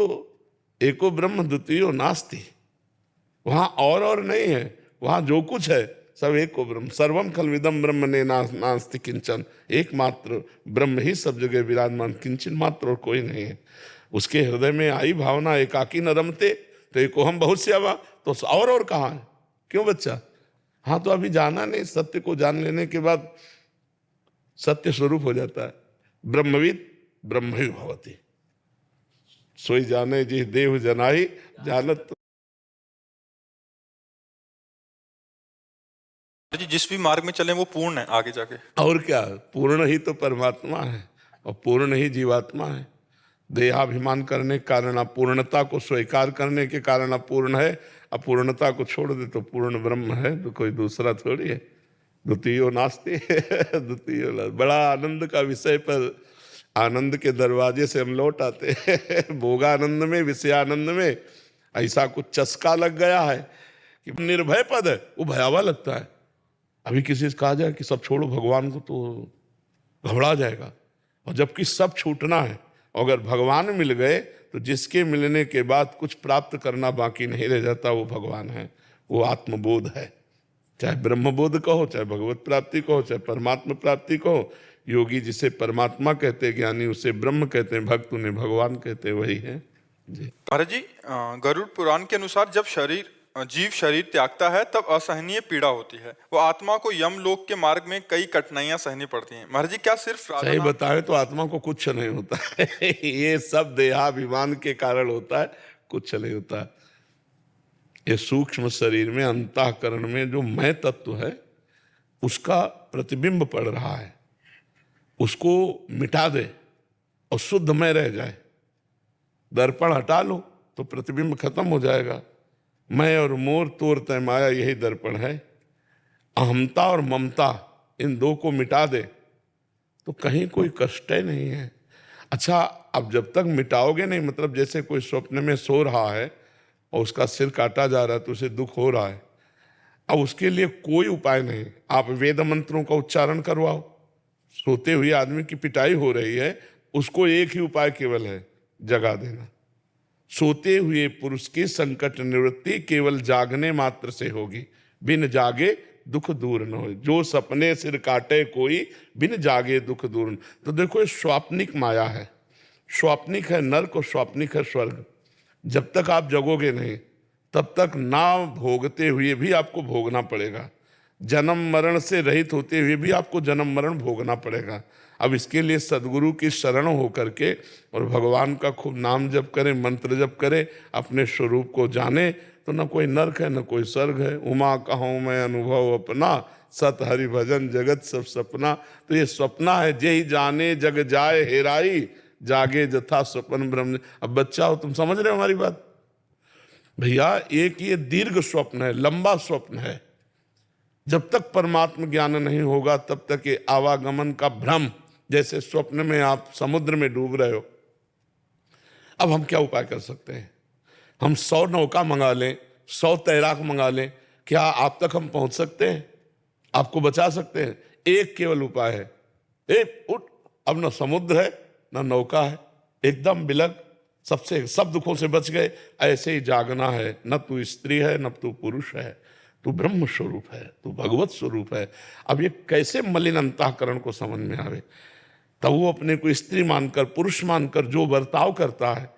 एको ब्रह्म द्वितीयो नास्ति, वहां और नहीं है, वहां जो कुछ है सब एक को ब्रह्म। सर्वम खलविदम ब्रह्म ने नास्ति किंचन, एकमात्र ब्रह्म ही सब जगह विराजमान, किंचन मात्र और कोई नहीं है। उसके हृदय में आई भावना एकाकी न रमते तो एको हम बहुत श्यावा, तो और कहाँ है? क्यों बच्चा? हाँ, तो अभी जाना नहीं। सत्य को जान लेने के बाद सत्य स्वरूप हो जाता है। ब्रह्मविद ब्रह्म ही भवति, सोई जाने जी देव जनाई जानत। जी जिस भी मार्ग में चले वो पूर्ण है आगे जाके। और क्या, पूर्ण ही तो परमात्मा है और पूर्ण ही जीवात्मा है। देहाभिमान करने के कारण अपूर्णता को स्वीकार करने के कारण अपूर्ण है, अपूर्णता को छोड़ दे तो पूर्ण ब्रह्म है, तो कोई दूसरा थोड़ी है। द्वितीयो नास्ति। द्वितीयो बड़ा आनंद का विषय, पर आनंद के दरवाजे से हम लौट आते हैं। भोगानंद में, विषयानंद में ऐसा कुछ चस्का लग गया है कि निर्भय पद है वो भयावह लगता है। अभी किसी से कहा जाए कि सब छोड़ो भगवान को, तो घबरा जाएगा। और जबकि सब छूटना है, अगर भगवान मिल गए तो जिसके मिलने के बाद कुछ प्राप्त करना बाकी नहीं रह जाता, वो भगवान है, वो आत्मबोध है। चाहे ब्रह्मबोध कहो, चाहे भगवत प्राप्ति कहो, चाहे परमात्मा प्राप्ति कहो। योगी जिसे परमात्मा कहते हैं, ज्ञानी उसे ब्रह्म कहते हैं, भक्त उन्हें भगवान कहते हैं, वही है जी। महाराज जी, गरुड़ पुराण के अनुसार जब जीव शरीर त्यागता है तब असहनीय पीड़ा होती है। वो आत्मा को यमलोक के मार्ग में कई कठिनाइयां सहनी पड़ती हैं। महाराज जी, क्या सिर्फ सही बताएं तो आत्मा को कुछ नहीं होता है। ये सब देहाभिमान के कारण होता है, कुछ नहीं होता। ये सूक्ष्म शरीर में, अंतःकरण में जो मैं तत्व है उसका प्रतिबिंब पड़ रहा है, उसको मिटा दे और शुद्ध में रह जाए। दर्पण हटा लो तो प्रतिबिंब खत्म हो जाएगा। मैं और मोर तोर तय माया, यही दर्पण है। अहमता और ममता, इन दो को मिटा दे तो कहीं कोई कष्ट ही नहीं है। अच्छा, अब जब तक मिटाओगे नहीं, मतलब जैसे कोई स्वप्न में सो रहा है और उसका सिर काटा जा रहा है तो उसे दुख हो रहा है। अब उसके लिए कोई उपाय नहीं, आप वेद मंत्रों का उच्चारण करवाओ। सोते हुए आदमी की पिटाई हो रही है, उसको एक ही उपाय केवल है, जगा देना। सोते हुए पुरुष की संकट निवृत्ति केवल जागने मात्र से होगी, बिन जागे दुख दूर न हो। जो सपने सिर काटे कोई, बिन जागे दुख दूर न। तो देखो, ये स्वाप्निक माया है। स्वाप्निक है नरक और स्वाप्निक है स्वर्ग। जब तक आप जगोगे नहीं तब तक ना भोगते हुए भी आपको भोगना पड़ेगा, जन्म मरण से रहित होते हुए भी आपको जन्म मरण भोगना पड़ेगा। अब इसके लिए सदगुरु की शरण होकर के और भगवान का खूब नाम जप करें, मंत्र जप करें, अपने स्वरूप को जाने, तो न कोई नरक है न कोई स्वर्ग है। उमा कहूँ मैं अनुभव अपना, सत हरि भजन जगत सब सपना। तो ये सपना है, जे ही जाने जग जाए हेराई, जागे जथा स्वप्न ब्रह्म। अब बच्चा हो, तुम समझ रहे हो हमारी बात भैया? एक ये दीर्घ स्वप्न है, लंबा स्वप्न है। जब तक परमात्म ज्ञान नहीं होगा तब तक ये आवागमन का भ्रम, जैसे स्वप्न में आप समुद्र में डूब रहे हो। अब हम क्या उपाय कर सकते हैं? हम 100 नौका मंगा लें, 100 तैराक मंगा लें, क्या आप तक हम पहुंच सकते हैं? आपको बचा सकते हैं? एक केवल उपाय है, उठ। अब न समुद्र है न नौका है, एकदम बिलग, सब दुखों से बच गए। ऐसे ही जागना है। न तू स्त्री है न तू पुरुष है, तू ब्रह्म स्वरूप है, तू भगवत स्वरूप है। अब ये कैसे मलिन अंतःकरण को समझ में आवे? तब वो अपने को स्त्री मानकर, पुरुष मानकर जो बर्ताव करता है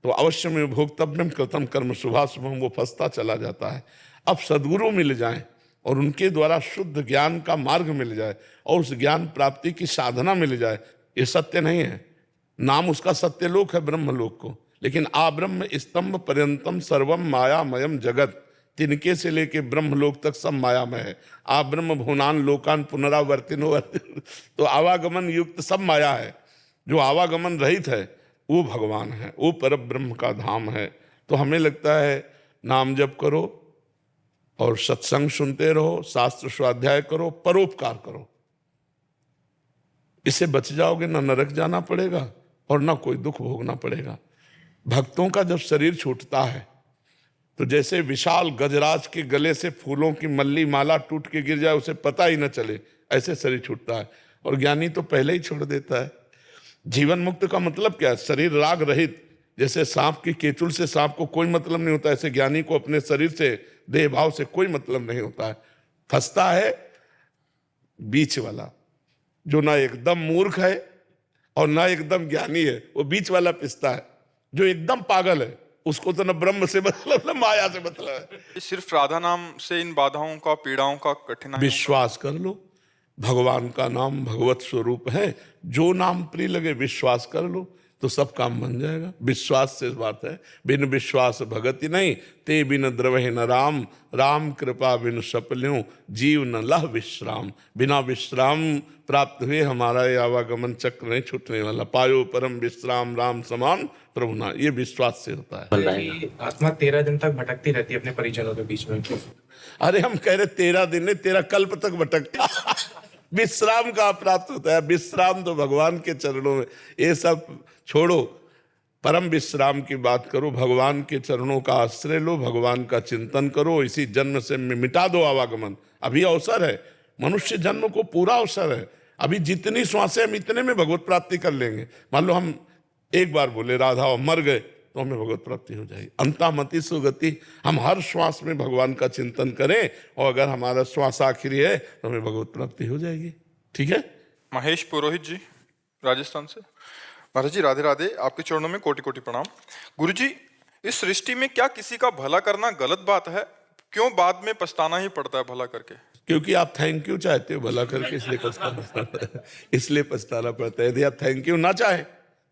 तो अवश्य में भोक्तव्यम कृतम कर्म शुभाशुभम, वो फंसता चला जाता है। अब सद्गुरु मिल जाएं और उनके द्वारा शुद्ध ज्ञान का मार्ग मिल जाए और उस ज्ञान प्राप्ति की साधना मिल जाए। ये सत्य नहीं है, नाम उसका सत्यलोक है, ब्रह्मलोक को। लेकिन आ ब्रह्म स्तंभ पर्यंतम सर्वम मायामयम जगत, तिनके से लेके ब्रह्मलोक तक सब मायामय है। आ ब्रह्म भुवनान लोकान पुनरावर्तिनो, तो आवागमन युक्त सब माया है। जो आवागमन रहित है वो भगवान है, वो पर ब्रह्म का धाम है। तो हमें लगता है नाम जप करो और सत्संग सुनते रहो, शास्त्र स्वाध्याय करो, परोपकार करो। इससे बच जाओगे, ना नरक जाना पड़ेगा और ना कोई दुख भोगना पड़ेगा। भक्तों का जब शरीर छूटता है तो जैसे विशाल गजराज के गले से फूलों की मल्ली माला टूट के गिर जाए, उसे पता ही न चले, ऐसे शरीर छूटता है। और ज्ञानी तो पहले ही छोड़ देता है। जीवन मुक्त का मतलब क्या है? शरीर राग रहित। जैसे सांप की केचुल से सांप को कोई मतलब नहीं होता, ऐसे ज्ञानी को अपने शरीर से, देह भाव से कोई मतलब नहीं होता है। फंसता है बीच वाला, जो ना एकदम मूर्ख है और ना एकदम ज्ञानी है, वो बीच वाला पिसता है। जो एकदम पागल है उसको तो न ब्रह्म से मतलब न माया से मतलब है। सिर्फ राधा नाम से इन बाधाओं का, पीड़ाओं का, कठिनाई विश्वास कर लो, भगवान का नाम भगवत स्वरूप है। जो नाम प्रिय लगे विश्वास कर लो तो सब काम बन जाएगा। विश्वास से बात है। बिन विश्वास भगति नहीं, ते बिन द्रवहि न राम, राम कृपा बिन सपल्यों, जीव न लह विश्राम। बिना विश्राम प्राप्त हुए हमारा ये आवागमन चक्र नहीं छूटने वाला। पायो परम विश्राम राम समान प्रभु ना, ये विश्वास से होता है। आत्मा 13 दिन तक भटकती रहती है अपने परिजनों के बीच में। अरे हम कह रहे 13 दिन नहीं, 13 कल्प तक भटकता। विश्राम का प्राप्त होता है। विश्राम तो भगवान के चरणों में। ये सब छोड़ो, परम विश्राम की बात करो। भगवान के चरणों का आश्रय लो, भगवान का चिंतन करो। इसी जन्म से मिटा दो आवागमन। अभी अवसर है, मनुष्य जन्म को पूरा अवसर है। अभी जितनी श्वासें हम इतने में भगवत प्राप्ति कर लेंगे। मान लो हम एक बार बोले राधा और मर गए तो हमें भगवत प्राप्ति हो जाएगी। अंतामति सुगति। हम हर श्वास में भगवान का चिंतन करें और अगर हमारा श्वास आखिरी है तो हमें भगवत प्राप्ति हो जाएगी। ठीक है। महेश पुरोहित जी राजस्थान से। महाराज जी राधे राधे, आपके चरणों में कोटि कोटि प्रणाम। गुरु जी, इस सृष्टि में क्या किसी का भला करना गलत बात है? क्यों बाद में पछताना ही पड़ता है भला करके? क्योंकि आप थैंक यू चाहते हो भला करके, इसलिए पछताना पड़ता है। यदि आप थैंक यू ना चाहे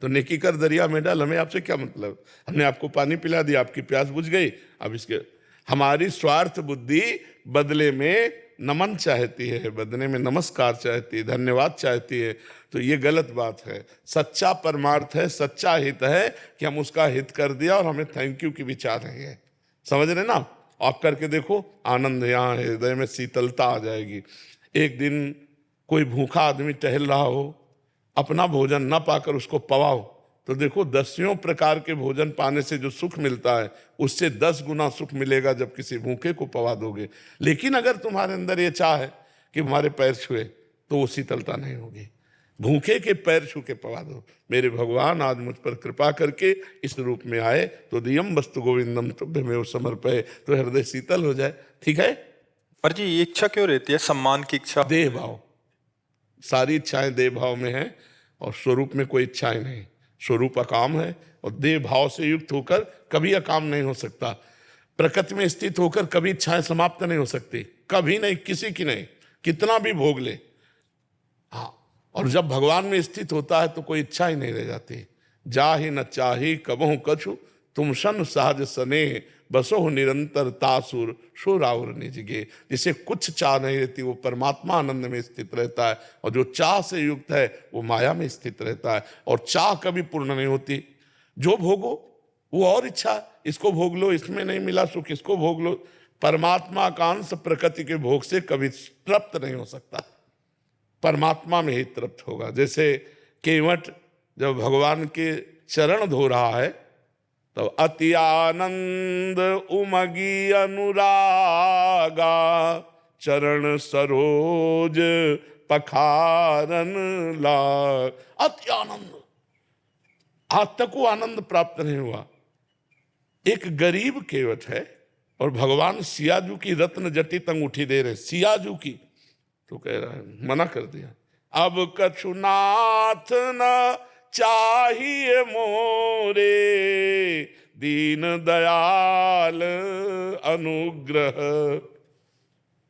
तो नेकी कर दरिया में डाल। हमें आपसे क्या मतलब? हमने आपको पानी पिला दिया, आपकी प्यास बुझ गई। अब इसके हमारी स्वार्थ बुद्धि बदले में नमन चाहती है, बदले में नमस्कार चाहती है, धन्यवाद चाहती है, तो ये गलत बात है। सच्चा परमार्थ है, सच्चा हित है कि हम उसका हित कर दिया और हमें थैंक यू की विचार नहीं है। समझ रहे ना? आप करके देखो, आनंद यहाँ हृदय में शीतलता आ जाएगी। एक दिन कोई भूखा आदमी टहल रहा हो, अपना भोजन न पाकर उसको पवाओ, तो देखो 10 प्रकार के भोजन पाने से जो सुख मिलता है उससे 10 गुना सुख मिलेगा जब किसी भूखे को पवा दोगे। लेकिन अगर तुम्हारे अंदर ये चाह है कि हमारे पैर छुए, तो वो शीतलता नहीं होगी। भूखे के पैर छू के पवा दो, मेरे भगवान आज मुझ पर कृपा करके इस रूप में आए तो दियम वस्तु गोविंदम तुभ्यमेव समर्पये, तो हृदय शीतल हो जाए। ठीक है। पर जी ये इच्छा क्यों रहती है, सम्मान की इच्छा? देह भाव। सारी इच्छाएं देह भाव में हैं और स्वरूप में कोई इच्छाएं नहीं। स्वरूप अकाम है और देह भाव से युक्त होकर कभी अकाम नहीं हो सकता। प्रकृति में स्थित होकर कभी इच्छाएं समाप्त नहीं हो सकती, कभी नहीं, किसी की नहीं, कितना भी भोग ले। हाँ, और जब भगवान में स्थित होता है तो कोई इच्छा ही नहीं रह जाती। जाहि न चाही कबहु कछु, तुम सन सहज सने, बसो निरंतर तासुर सो राउर निजगे। जिसे कुछ चाह नहीं रहती वो परमात्मा आनंद में स्थित रहता है, और जो चाह से युक्त है वो माया में स्थित रहता है। और चाह कभी पूर्ण नहीं होती। जो भोगो वो और इच्छा, इसको भोग लो, इसमें नहीं मिला सुख, इसको भोग लो। परमात्मा का अंश प्रकृति के भोग से कभी तृप्त नहीं हो सकता, परमात्मा में ही तृप्त होगा। जैसे केवट जब भगवान के चरण धो रहा है तो अति आनंद उमगी अनुरागा, चरण सरोज पखारन लाग। अति आनंद, आज तक वो आनंद प्राप्त नहीं हुआ। एक गरीब केवट है और भगवान सियाजू की रत्न जटित अंगूठी दे रहे, सियाजू की, तो कह रहा है, मना कर दिया। अब कछु नाथ न चाहिए मोरे, दीन दयाल अनुग्रह,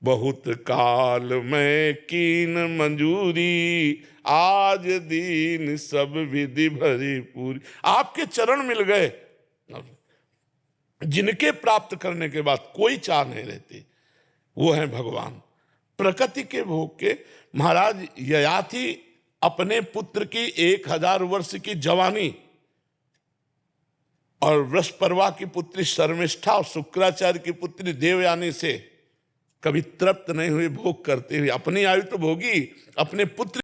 बहुत काल में कीन मंजूरी, आज दीन सब विधि भरी पूरी। आपके चरण मिल गए, जिनके प्राप्त करने के बाद कोई चाह नहीं रहती, वो है भगवान। प्रकृति के भोग के महाराज ययाति अपने पुत्र की 1000 वर्ष की जवानी और वृषपर्वा की पुत्री शर्मिष्ठा और शुक्राचार्य की पुत्री देवयानी से कभी तृप्त नहीं हुए भोग करते हुए। अपनी आयु तो भोगी, अपने पुत्र